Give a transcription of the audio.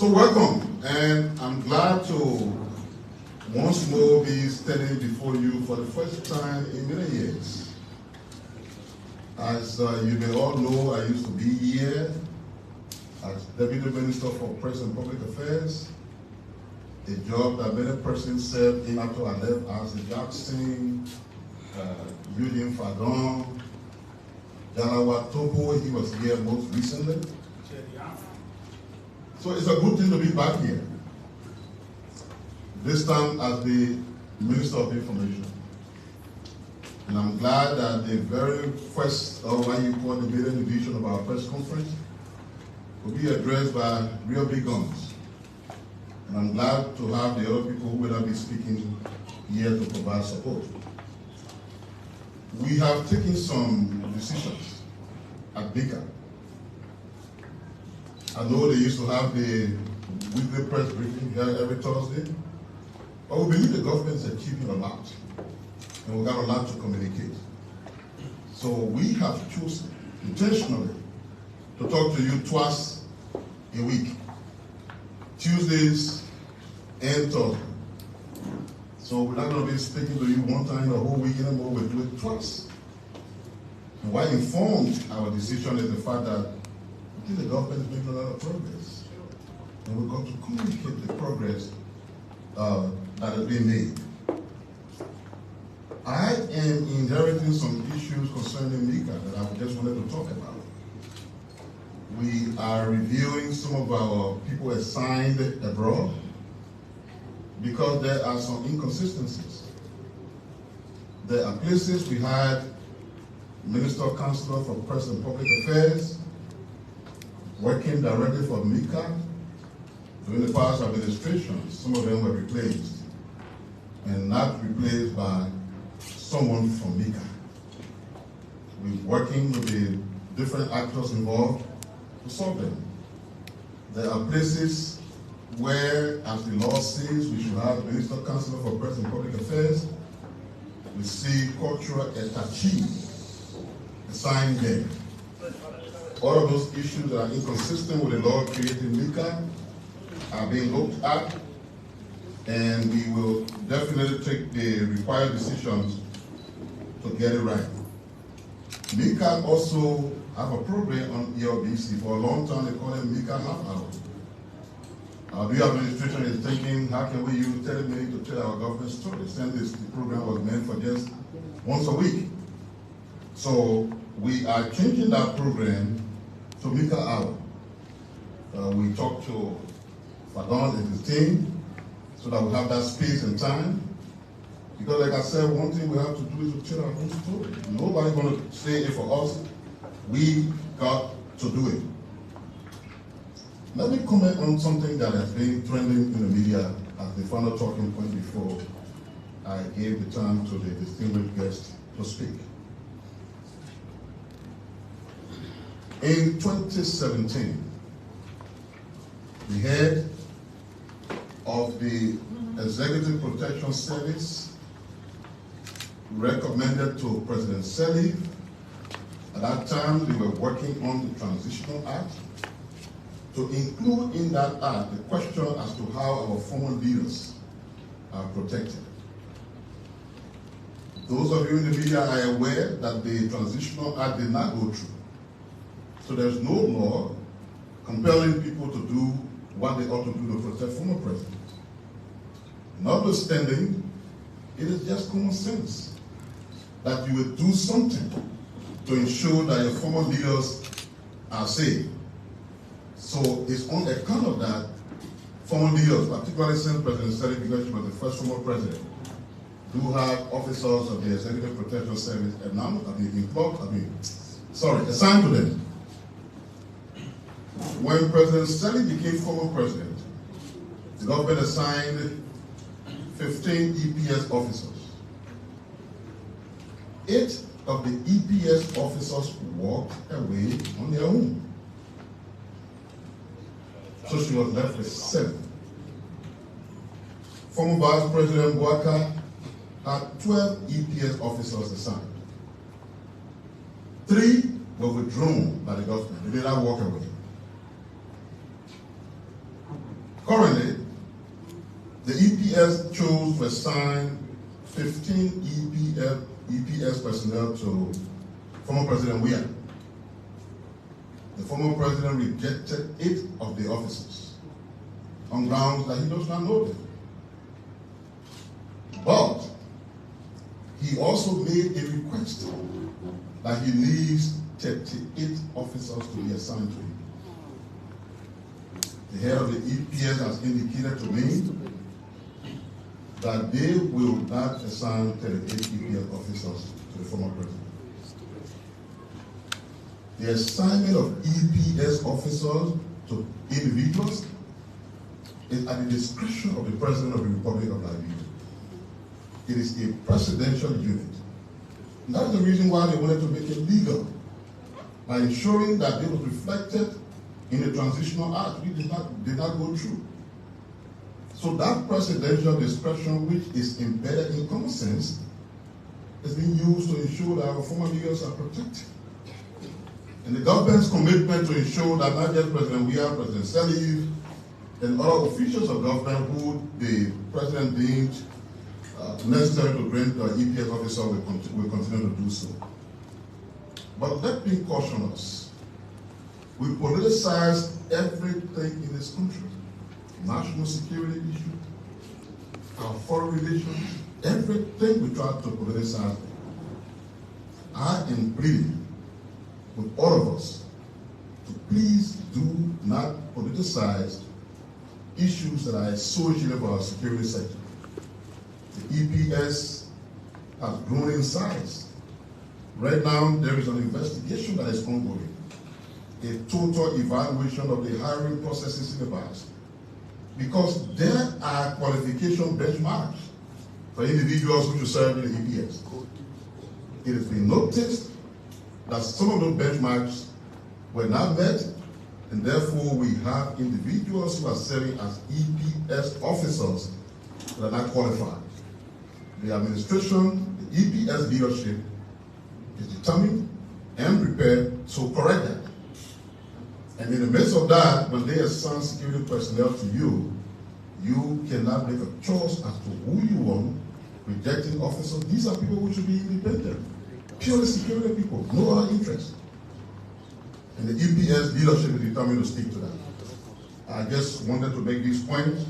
So welcome, and I'm glad to once more be standing before you for the first time in many years. As you may all know, I used to be here as Deputy Minister for Press and Public Affairs, a job that many persons served in after I left, as Jackson, Eugene Fadon, Jalawa Topo, he was here most recently. So it's a good thing to be back here, this time as the Minister of Information. And I'm glad that the very first, or what you call the maiden edition of our press conference, will be addressed by real big guns. And I'm glad to have the other people who will not be speaking here to provide support. We have taken some decisions at MICAT. I know they used to have the weekly press briefing here every Thursday, but we believe the government is achieving a lot, and we've got a lot to communicate. So we have chosen intentionally to talk to you twice a week, Tuesdays and Thursdays. So we're not going to be speaking to you one time the whole week anymore, we'll do it twice. And what informed our decision is the fact that I think the government is making a lot of progress. And we're going to communicate the progress that has been made. I am inheriting some issues concerning MICAT that I just wanted to talk about. We are reviewing some of our people assigned abroad because there are some inconsistencies. There are places we had Minister Counselor for Press and Public Affairs working directly for MICAT. During the past administration, some of them were replaced and not replaced by someone from MICAT. We're working with the different actors involved to solve them. There are places where, as the law says, we should have a Minister Counselor for Press and Public Affairs. We see cultural attaché assigned there. All of those issues that are inconsistent with the law creating MICAT are being looked at, and we will definitely take the required decisions to get it right. MICAT also have a program on ELBC. For a long time, they call it MICAT half hour. Our new administration is thinking, how can we use 30 minutes to tell our government story? Since the program was meant for just once a week. So we are changing that program to MICAT hour. We talked to Fadon and his team so that we have that space and time. Because like I said, one thing we have to do is to tell our own story. Nobody's going to say it for us. We got to do it. Let me comment on something that has been trending in the media as the final talking point before I gave the time to the distinguished guest to speak. In 2017, the head of the Executive Protection Service recommended to President Selig, at that time they were working on the Transitional Act, to include in that act the question as to how our former leaders are protected. Those of you in the media are aware that the Transitional Act did not go through. So there's no law compelling people to do what they ought to do to protect former presidents. Notwithstanding, it is just common sense that you would do something to ensure that your former leaders are safe. So it's on account of that, former leaders, particularly since President Selig, because she was the first former president, do have officers of the Executive Protection Service and now, assigned to them. When President Selig became former president, the government assigned 15 EPS officers. 8 of the EPS officers walked away on their own. So she was left with 7. Former Vice President Buaka had 12 EPS officers assigned. 3 were withdrawn by the government. They did not walk away. Currently, the EPS chose to assign 15 EPS personnel to former President Piah. The former president rejected 8 of the officers on grounds that he does not know them. But he also made a request that he needs 38 officers to be assigned to him. The head of the EPS has indicated to me that they will not assign 38 EPS officers to the former president. The assignment of EPS officers to individuals is at the discretion of the President of the Republic of Liberia. It is a presidential unit. And that's the reason why they wanted to make it legal, by ensuring that it was reflected in the transitional act, which did not go through. So that presidential discretion, which is embedded in common sense, is being used to ensure that our former leaders are protected. And the government's commitment to ensure that not just President Piah, President Salif, and other officials of government who the president deemed necessary to grant the EPS officer will continue to do so. But let me caution us. We politicize everything in this country. National security issue, our foreign relations, everything we try to politicize. I am pleading with all of us to please do not politicize issues that are associated with our security sector. The EPS has grown in size. Right now, there is an investigation that is ongoing, a total evaluation of the hiring processes in the past, because there are qualification benchmarks for individuals who should serve in the EPS. It has been noticed that some of those benchmarks were not met, and therefore we have individuals who are serving as EPS officers that are not qualified. The administration, the EPS leadership is determined and prepared to correct that. And in the midst of that, when they assign security personnel to you, you cannot make a choice as to who you want, rejecting officers. These are people who should be independent, purely security people, no other interest. And the EPS leadership is determined to stick to that. I just wanted to make these points.